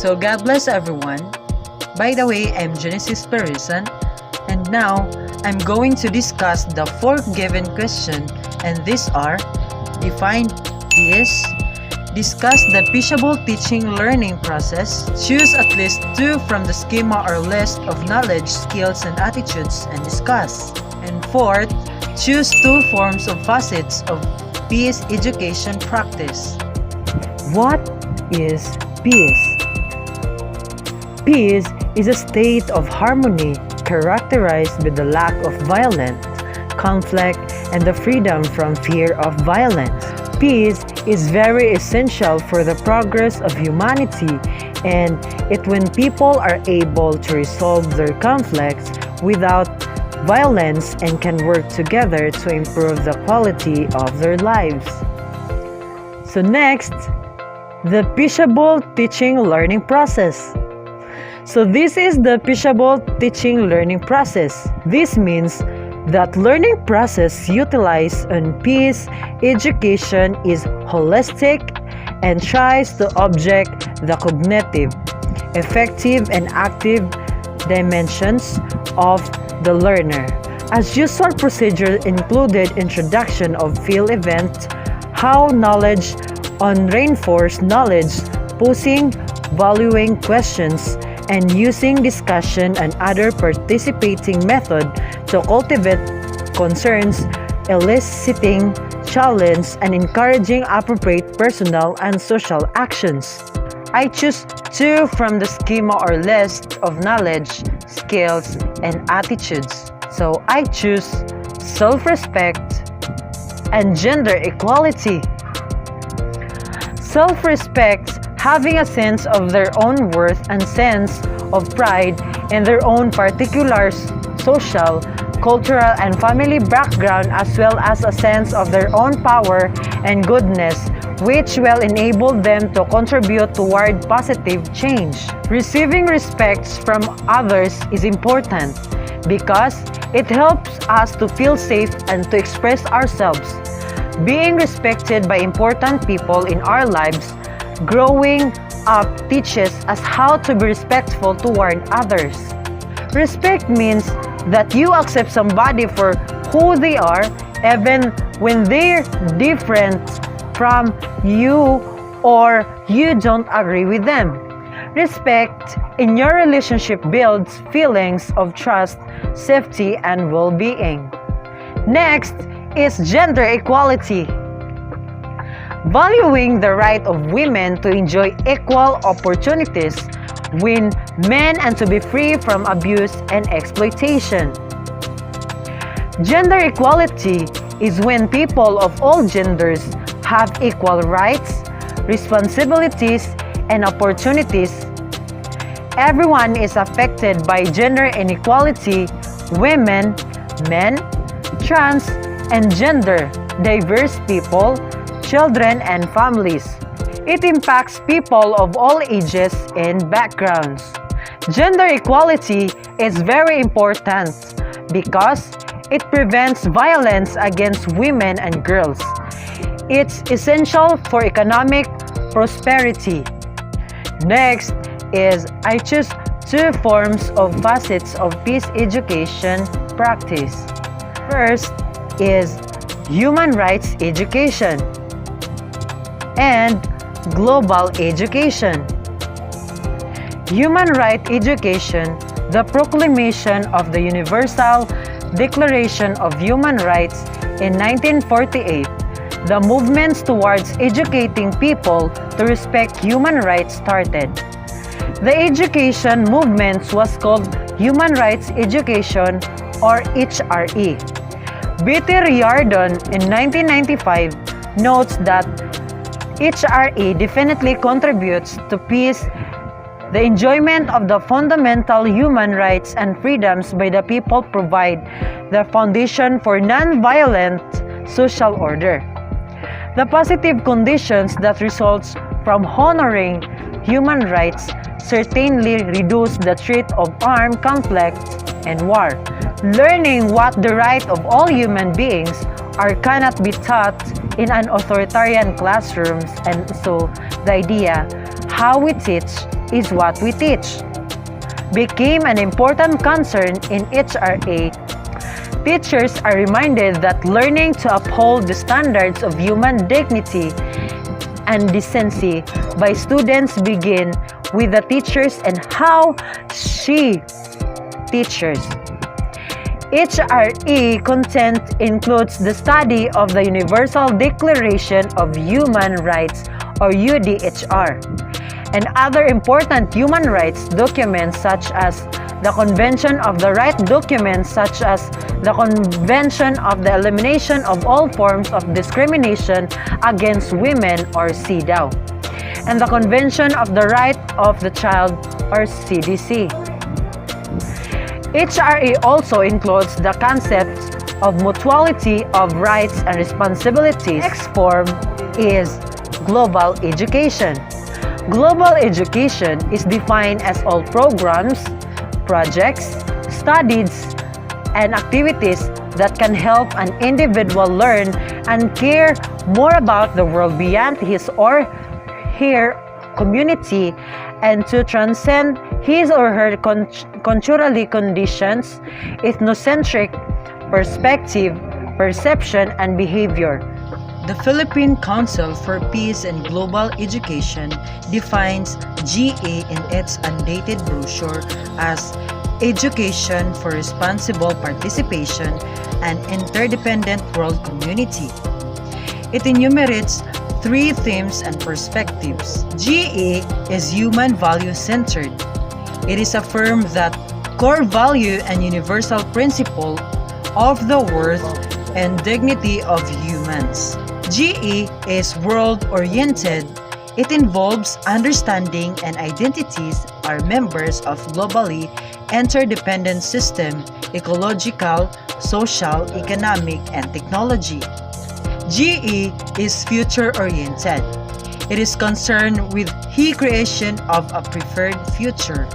So God bless everyone. By the way, I'm Genesis Perisan, and now I'm going to discuss the four given question, and these are: define peace, discuss the teachable teaching learning process, choose at least two from the schema or list of knowledge, skills, and attitudes, and discuss. And fourth, choose two forms of facets of peace education practice. What is peace? Peace is a state of harmony characterized by the lack of violence, conflict, and the freedom from fear of violence. Peace is very essential for the progress of humanity, and when people are able to resolve their conflicts without violence and can work together to improve the quality of their lives. So next, the teachable teaching learning process. So this is the teachable teaching learning process. This means that learning process utilized on peace education is holistic and tries to object the cognitive, effective, and active dimensions of the learner. As usual procedure included introduction of field event, how knowledge on reinforced knowledge, posing valuing questions, and using discussion and other participating method to cultivate concerns, eliciting challenge, and encouraging appropriate personal and social actions. I choose two from the schema or list of knowledge, skills, and attitudes. So I choose self-respect and gender equality. Self-respect, having a sense of their own worth and sense of pride in their own particular social, cultural, and family background, as well as a sense of their own power and goodness, which will enable them to contribute toward positive change. Receiving respect from others is important because it helps us to feel safe and to express ourselves. Being respected by important people in our lives, growing up teaches us how to be respectful toward others. Respect means that you accept somebody for who they are, even when they're different from you or you don't agree with them. Respect in your relationship builds feelings of trust, safety, and well-being. Next is gender equality. Valuing the right of women to enjoy equal opportunities with men and to be free from abuse and exploitation. Gender equality is when people of all genders have equal rights, responsibilities, and opportunities. Everyone is affected by gender inequality: women, men, trans, and gender diverse people, children, and families. It impacts people of all ages and backgrounds. Gender equality is very important because it prevents violence against women and girls. It's essential for economic prosperity. Next is I choose two forms of facets of peace education practice. First is human rights education and global education. Human rights education, the proclamation of the Universal Declaration of Human Rights in 1948, the movements towards educating people to respect human rights started. The education movement was called Human Rights Education, or HRE. B.T. Riordan in 1995 notes that HRE definitely contributes to peace, the enjoyment of the fundamental human rights and freedoms by the people provide the foundation for non-violent social order. The positive conditions that results from honoring human rights certainly reduce the threat of armed conflict and war. Learning what the right of all human beings are cannot be taught in an authoritarian classrooms, and so the idea how we teach is what we teach became an important concern in HRA. Teachers are reminded that learning to uphold the standards of human dignity and decency by students begin with the teachers and how she teaches. HRE content includes the study of the Universal Declaration of Human Rights or UDHR and other important human rights documents such as the Convention of the Right documents such as the Convention of the Elimination of All Forms of Discrimination Against Women or CEDAW and the Convention of the Right of the Child or CDC. HRE also includes the concepts of mutuality of rights and responsibilities. Next form is global education. Global education is defined as all programs, projects, studies, and activities that can help an individual learn and care more about the world beyond his or her community and to transcend his or her culturally conditions, ethnocentric perspective, perception, and behavior. The Philippine Council for Peace and Global Education defines GA in its undated brochure as Education for Responsible Participation and Interdependent World Community. It enumerates 3 themes and perspectives. GA is human value centered. It is affirmed that core value and universal principle of the worth and dignity of humans. GE is world-oriented. It involves understanding and identities are members of globally interdependent system, ecological, social, economic, and technology. GE is future-oriented. It is concerned with the creation of a preferred future.